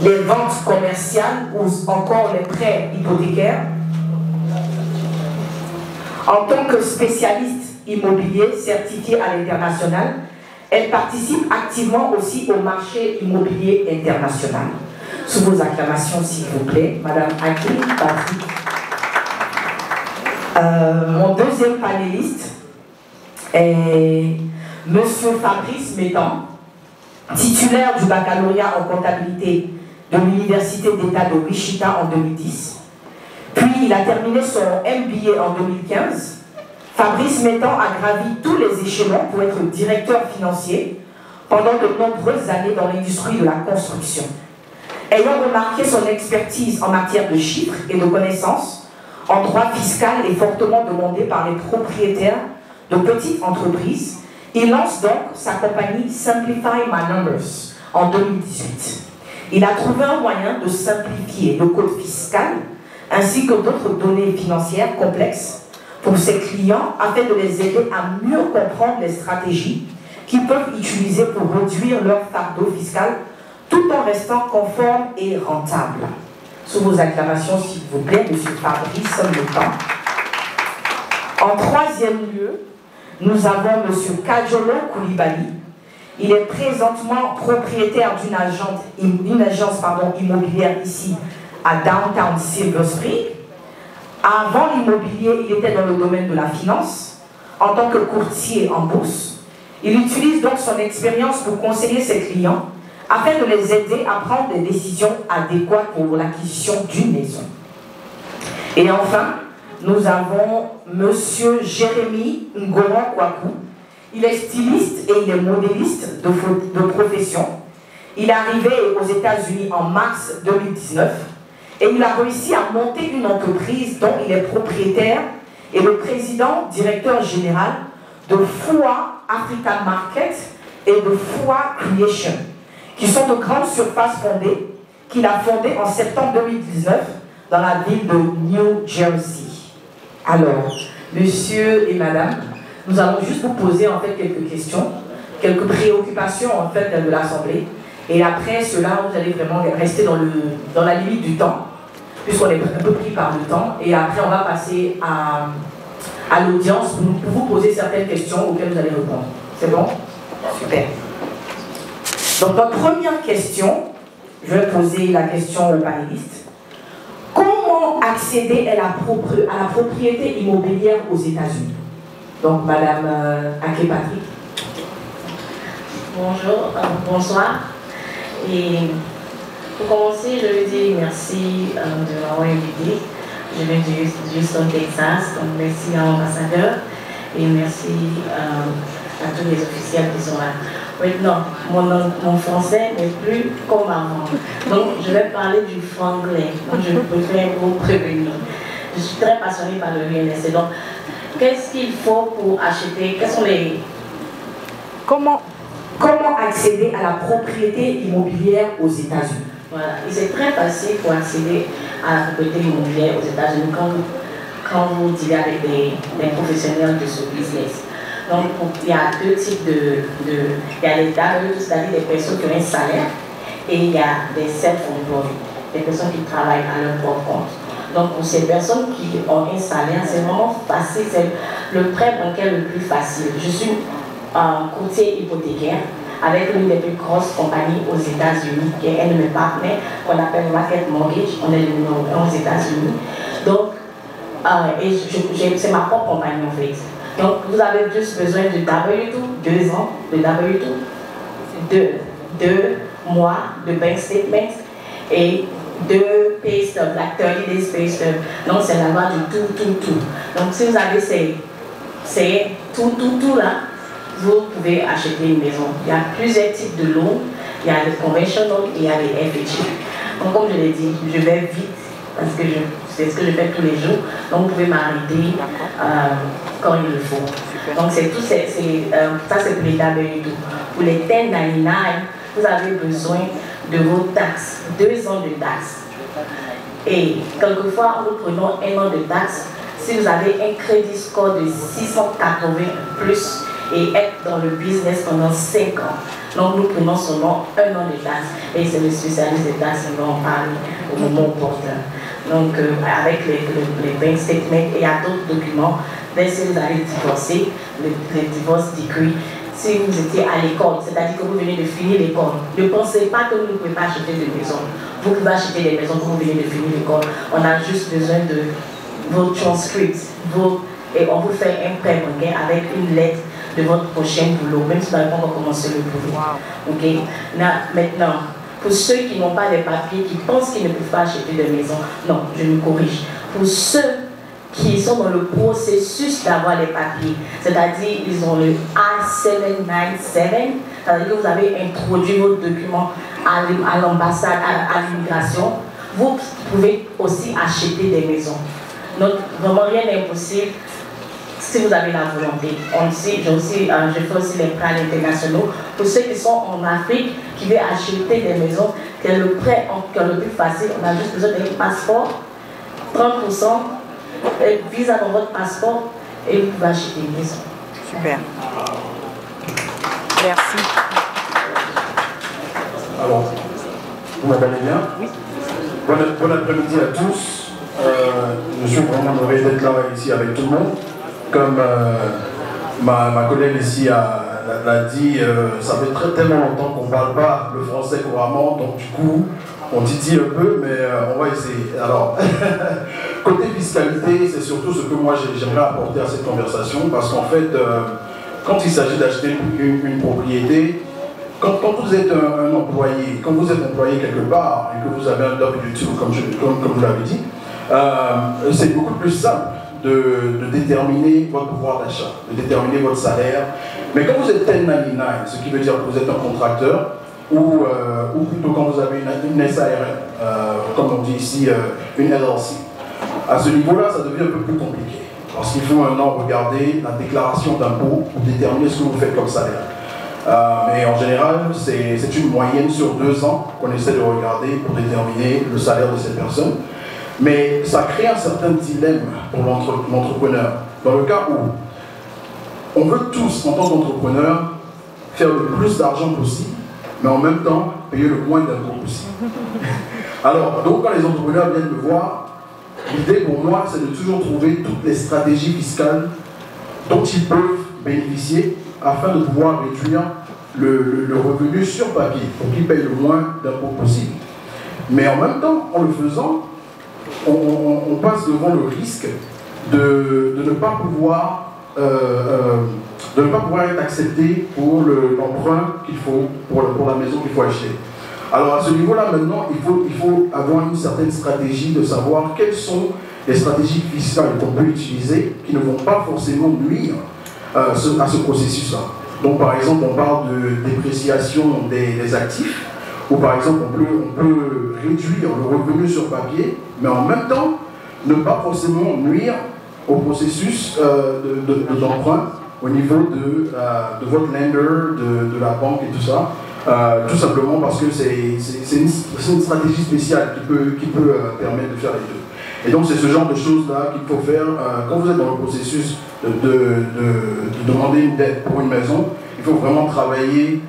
les ventes commerciales ou encore les prêts hypothécaires. En tant que spécialiste immobilier certifié à l'international, elle participe activement aussi au marché immobilier international. Sous vos acclamations, s'il vous plaît, Madame Aki Patrick. Mon deuxième panéliste est Monsieur Fabrice Métan, titulaire du baccalauréat en comptabilité de l'Université d'État de Wichita en 2010. Puis il a terminé son MBA en 2015. Fabrice Métan a gravi tous les échelons pour être directeur financier pendant de nombreuses années dans l'industrie de la construction. Ayant remarqué son expertise en matière de chiffres et de connaissances en droit fiscal est fortement demandé par les propriétaires de petites entreprises, il lance donc sa compagnie Simplify My Numbers en 2018. Il a trouvé un moyen de simplifier le code fiscal ainsi que d'autres données financières complexes pour ses clients afin de les aider à mieux comprendre les stratégies qu'ils peuvent utiliser pour réduire leur fardeau fiscal tout en restant conforme et rentable. Sous vos acclamations, s'il vous plaît, M. Fabrice Métan. En troisième lieu, nous avons M. Kajolo Koulibaly. Il est présentement propriétaire d'une agence immobilière ici à Downtown Silver Spring. Avant l'immobilier, il était dans le domaine de la finance, en tant que courtier en bourse. Il utilise donc son expérience pour conseiller ses clients afin de les aider à prendre des décisions adéquates pour l'acquisition d'une maison. Et enfin, nous avons M. Jérémy Ngoran Kwaku. Il est styliste et il est modéliste de profession. Il est arrivé aux États-Unis en mars 2019 et il a réussi à monter une entreprise dont il est propriétaire et le président directeur général de FUA African Market et de FUA Creation, qui sont de grandes surfaces fondées, qu'il a fondées en septembre 2019 dans la ville de New Jersey. Alors, monsieur et madame, nous allons juste vous poser en fait quelques questions, quelques préoccupations en fait de l'Assemblée. Et après cela, vous allez vraiment rester dans la limite du temps, puisqu'on est un peu pris par le temps. Et après, on va passer à l'audience pour vous poser certaines questions auxquelles vous allez répondre. C'est bon? Super. Donc, notre première question, je vais poser la question aux panélistes. Comment accéder à la propriété immobilière aux États-Unis? Donc, Madame Aki Patrick. Bonjour, bonsoir. Et pour commencer, je veux dire merci de m'avoir invité. Je viens du Houston, Texas, donc merci à l'ambassadeur et merci à tous les officiels qui sont là. Maintenant, mon français n'est plus comme avant. Donc, je vais parler du franglais. Donc, je préfère vous prévenir. Je suis très passionnée par le RNS. Donc, qu'est-ce qu'il faut pour acheter? Quels sont les... Comment accéder à la propriété immobilière aux États-Unis? Voilà, et c'est très facile pour accéder à la propriété immobilière aux États-Unis quand vous dealez avec des professionnels de ce business. Donc, il y a deux types il y a les W, c'est-à-dire des personnes qui ont un salaire, et il y a des self-employed, des personnes qui travaillent à leur propre compte. Donc, pour ces personnes qui ont un salaire, c'est vraiment facile, c'est le prêt bancaire le plus facile. Je suis courtier hypothécaire avec l'une des plus grosses compagnies aux États-Unis, qui est un de mes partenaires, qu'on appelle Rocket Mortgage. On est le numéro 1 aux États-Unis. Donc, c'est ma propre compagnie en fait. Donc, vous avez juste besoin de W2, 2 ans de W2, 2 mois de bank statement et 2 pay stubs, like 30 days pay stub. Donc, c'est la loi du tout. Donc, si vous avez ces tout là, vous pouvez acheter une maison. Il y a plusieurs types de loans. Il y a les conventional et il y a les FHA. Donc, comme je l'ai dit, je vais vite parce que c'est ce que je fais tous les jours. Donc, vous pouvez m'arrêter quand il le faut. Donc, c'est tout, ça c'est pour les W2. Pour les 1099, vous avez besoin de vos taxes, 2 ans de taxes. Et quelquefois, nous prenons 1 an de taxes. Si vous avez un crédit score de 680 plus et être dans le business pendant 5 ans, Donc nous prenons seulement 1 an de taxes et c'est le spécialiste des taxes qui va en parler au moment opportun. Donc avec les bank statements, il y a d'autres documents. Dès que vous allez divorcer, le divorce decree, si vous étiez à l'école, c'est-à-dire que vous venez de finir l'école, ne pensez pas que vous ne pouvez pas acheter de maison. Vous pouvez acheter des maisons quand vous venez de finir l'école. On a juste besoin de vos transcripts, et on vous fait un prêt bancaire avec une lettre de votre prochain boulot, même si vous n'avez pas encore commencé le boulot. Wow. Okay? Maintenant, pour ceux qui n'ont pas les papiers, qui pensent qu'ils ne peuvent pas acheter de maison, non, je me corrige. Pour ceux qui sont dans le processus d'avoir les papiers, c'est-à-dire ils ont le I-797, c'est-à-dire que vous avez introduit votre document à l'ambassade, à l'immigration, vous pouvez aussi acheter des maisons. Donc, vraiment rien n'est impossible si vous avez la volonté. Je fais aussi les prêts internationaux. Pour ceux qui sont en Afrique, qui veulent acheter des maisons, que le prêt le plus facile, on a juste besoin d'un passeport, 30%, visa dans votre passeport, et vous pouvez acheter une maison. Super. Merci. Alors, vous m'entendez bien? Oui. Bon après-midi à tous. Je suis vraiment heureux d'être là ici avec tout le monde. Comme ma collègue ici l'a dit, ça fait tellement longtemps qu'on ne parle pas le français couramment, donc du coup, on titille un peu, mais on va essayer. Alors, côté fiscalité, c'est surtout ce que moi j'aimerais apporter à cette conversation, parce qu'en fait, quand il s'agit d'acheter une propriété, quand vous êtes un employé, quand vous êtes employé quelque part et que vous avez un W2, comme vous l'avez dit, c'est beaucoup plus simple de déterminer votre pouvoir d'achat, de déterminer votre salaire. Mais quand vous êtes 1099, ce qui veut dire que vous êtes un contracteur, ou plutôt quand vous avez une SARL, comme on dit ici, une LLC, à ce niveau-là, ça devient un peu plus compliqué. Parce qu'il faut maintenant regarder la déclaration d'impôt pour déterminer ce que vous faites comme salaire. Mais en général, c'est une moyenne sur 2 ans qu'on essaie de regarder pour déterminer le salaire de cette personne. Mais ça crée un certain dilemme pour l'entrepreneur. Dans le cas où on veut tous, en tant qu'entrepreneur, faire le plus d'argent possible, mais en même temps, payer le moins d'impôts possible. Alors, donc quand les entrepreneurs viennent me voir, l'idée pour moi, c'est de toujours trouver toutes les stratégies fiscales dont ils peuvent bénéficier afin de pouvoir réduire le revenu sur papier pour qu'ils payent le moins d'impôts possible. Mais en même temps, en le faisant, on passe devant le risque de ne pas pouvoir être accepté pour l'emprunt qu'il faut, pour la maison qu'il faut acheter. Alors à ce niveau-là, maintenant, il faut avoir une certaine stratégie de savoir quelles sont les stratégies fiscales qu'on peut utiliser qui ne vont pas forcément nuire à ce processus-là. Donc par exemple, on parle de dépréciation des actifs, ou par exemple, on peut réduire le revenu sur papier, mais en même temps, ne pas forcément nuire au processus d'emprunt au niveau de votre lender, de la banque et tout ça, tout simplement parce que c'est une stratégie spéciale qui peut permettre de faire les deux. Et donc c'est ce genre de choses-là qu'il faut faire quand vous êtes dans le processus de demander une dette pour une maison. Il faut vraiment travailler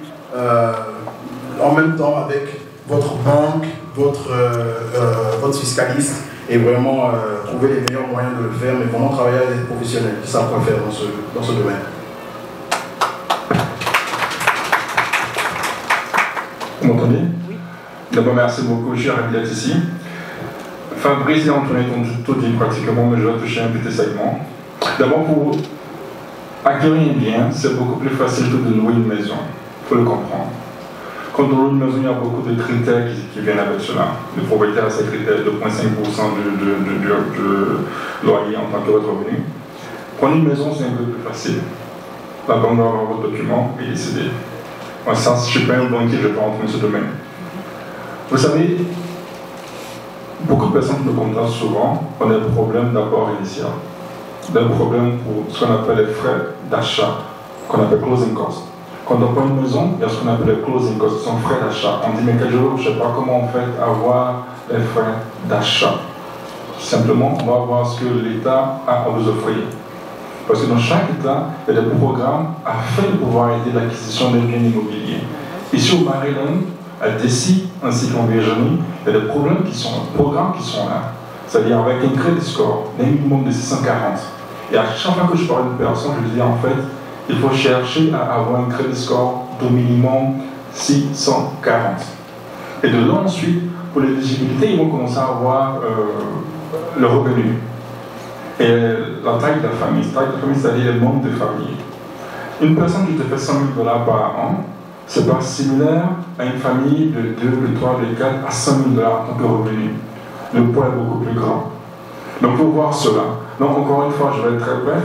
en même temps avec votre banque, votre fiscaliste, et vraiment trouver les meilleurs moyens de le faire, mais vraiment travailler avec des professionnels qui savent quoi faire dans ce domaine. Vous m'entendez? Oui. D'abord, merci beaucoup, je suis ravi d'être ici. Fabrice et Antoinette ont tout dit pratiquement, mais je vais toucher un petit segment. D'abord, pour acquérir un bien, c'est beaucoup plus facile que de louer une maison. Il faut le comprendre. Quand on loue une maison, il y a beaucoup de critères qui viennent avec cela. Le propriétaire a ses critères de 2,5% du loyer en tant que votre revenu. Prendre une maison, c'est un peu plus facile. La banque doit avoir vos documents et décider. Moi, ça, je ne suis pas un banquier, je ne vais pas rentrer dans ce domaine. Vous savez, beaucoup de personnes qui me contactent souvent ont des problèmes d'apport initial. Des problèmes pour ce qu'on appelle les frais d'achat, qu'on appelle closing costs. Quand on prend une maison, il y a ce qu'on appelle les closing costs, ce sont frais d'achat. On dit, mais quel jour, je ne sais pas comment on fait avoir les frais d'achat. Simplement, on va voir ce que l'État a à vous offrir. Parce que dans chaque État, il y a des programmes afin de pouvoir aider l'acquisition des biens immobiliers. Ici au Maryland, à DC ainsi qu'en Virginie, il y a des programmes qui sont là. C'est-à-dire avec un crédit score, un minimum de 640. Et à chaque fois que je parle d'une personne, je dis en fait, il faut chercher à avoir un crédit score de minimum 640. Et de là ensuite, pour l'éligibilité, ils vont commencer à avoir le revenu. Et la taille de la famille, c'est-à-dire le nombre de familles. Une personne qui te fait $100 000 par an, c'est pas similaire à une famille de 2, de 3, de 4 à $100 000 en tant que revenu. Le poids est beaucoup plus grand. Donc, il faut voir cela. Donc, encore une fois, je vais être très bref.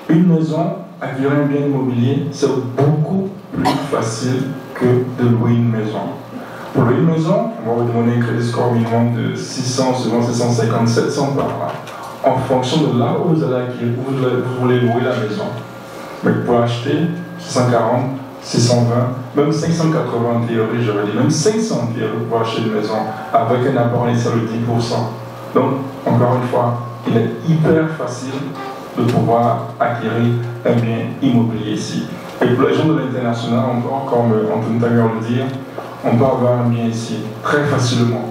Une maison, acquérir un bien immobilier, c'est beaucoup plus facile que de louer une maison. Pour louer une maison, on va vous demander un crédit score minimum de 600, souvent 650, 700 par an, en fonction de là où vous allez acquérir, où vous voulez louer la maison. Mais pour acheter, 640, 620, même 580 en théorie, j'aurais dit, même 500 en théorie pour acheter une maison avec un apport initial de 10%. Donc, encore une fois, il est hyper facile de pouvoir acquérir un bien immobilier ici. Et pour les gens de l'international, encore, comme Anthony Tanger le dit, on peut avoir un bien ici très facilement.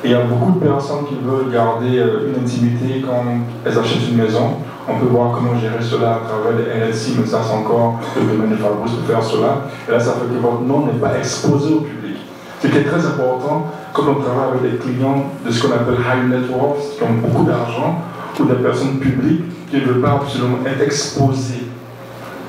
Et il y a beaucoup de personnes qui veulent garder une intimité quand elles achètent une maison. On peut voir comment gérer cela à travers les LLC, mais ça c'est encore le domaine de Fabrice pour faire cela. Et là, ça fait que votre nom n'est pas exposé au public. Ce qui est très important quand on travaille avec des clients de ce qu'on appelle high net worth, qui ont beaucoup d'argent, ou des personnes publiques qui ne veulent pas absolument être exposées.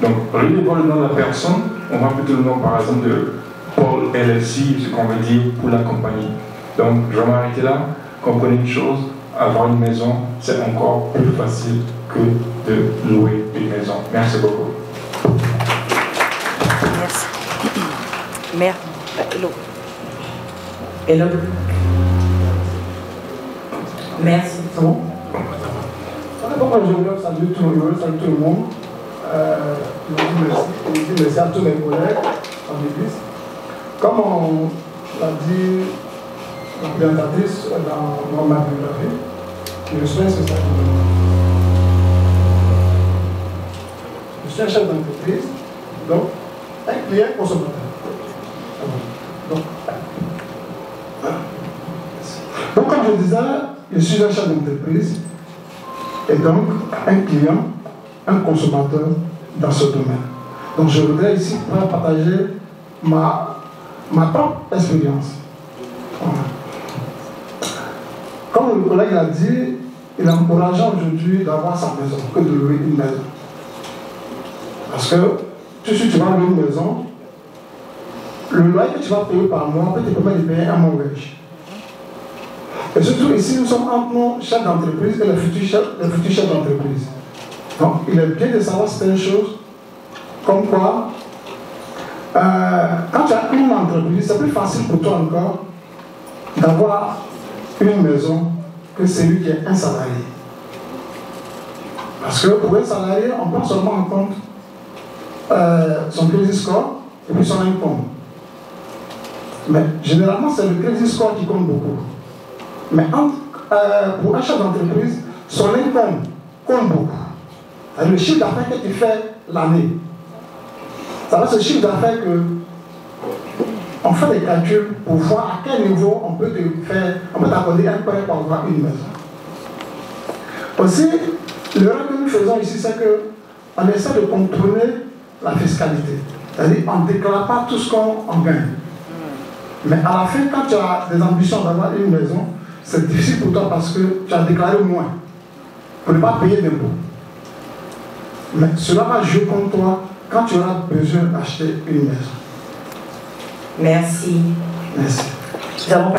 Donc, au lieu de voir le nom de la personne, on va plutôt le nom par exemple de Paul LLC, ce qu'on veut dire pour la compagnie. Donc, je vais m'arrêter là. Comprenez une chose, avoir une maison, c'est encore plus facile que de louer une maison. Merci beaucoup. Merci. Merde. Hello. Hello. Merci. C'est bon? Pourquoi je voulais saluer tout le monde. Je vous dis merci à tous mes collègues en l'église. Comme on l'a dit, la présentatrice dans ma biographie, je suis un social. Je suis un chef d'entreprise, donc un client consommateur. Donc, comme je disais, je suis un chef d'entreprise et donc un client, un consommateur dans ce domaine. Donc, je voudrais ici partager ma propre expérience. Voilà. Comme le collègue l'a dit, il est encourageant aujourd'hui d'avoir sa maison que de louer une maison. Parce que si tu vas louer une maison, le loyer que tu vas payer par mois peut te permettre de payer un mortgage. Et surtout ici, nous sommes entre nos chefs d'entreprise et les futurs chefs d'entreprise. Donc, il est bien de savoir certaines choses, comme quoi, quand tu as une entreprise, c'est plus facile pour toi encore d'avoir une maison que celui qui est un salarié. Parce que pour un salarié, on prend seulement en compte son crédit score et puis son income. Mais généralement, c'est le crédit score qui compte beaucoup. Mais pour un chef d'entreprise, son income compte beaucoup. C'est le chiffre d'affaires que tu fais l'année. Ça va, ce chiffre d'affaires que on fait des calculs pour voir à quel niveau on peut t'accorder un prêt pour avoir une maison. Aussi, l'erreur que nous faisons ici, c'est qu'on essaie de contrôler la fiscalité. C'est-à-dire qu'on ne déclare pas tout ce qu'on gagne. Mais à la fin, quand tu as des ambitions d'avoir une maison, c'est difficile pour toi parce que tu as déclaré moins pour ne pas payer d'impôts. Mais cela va jouer contre toi quand tu auras besoin d'acheter une maison. Merci. Merci. Nous avons...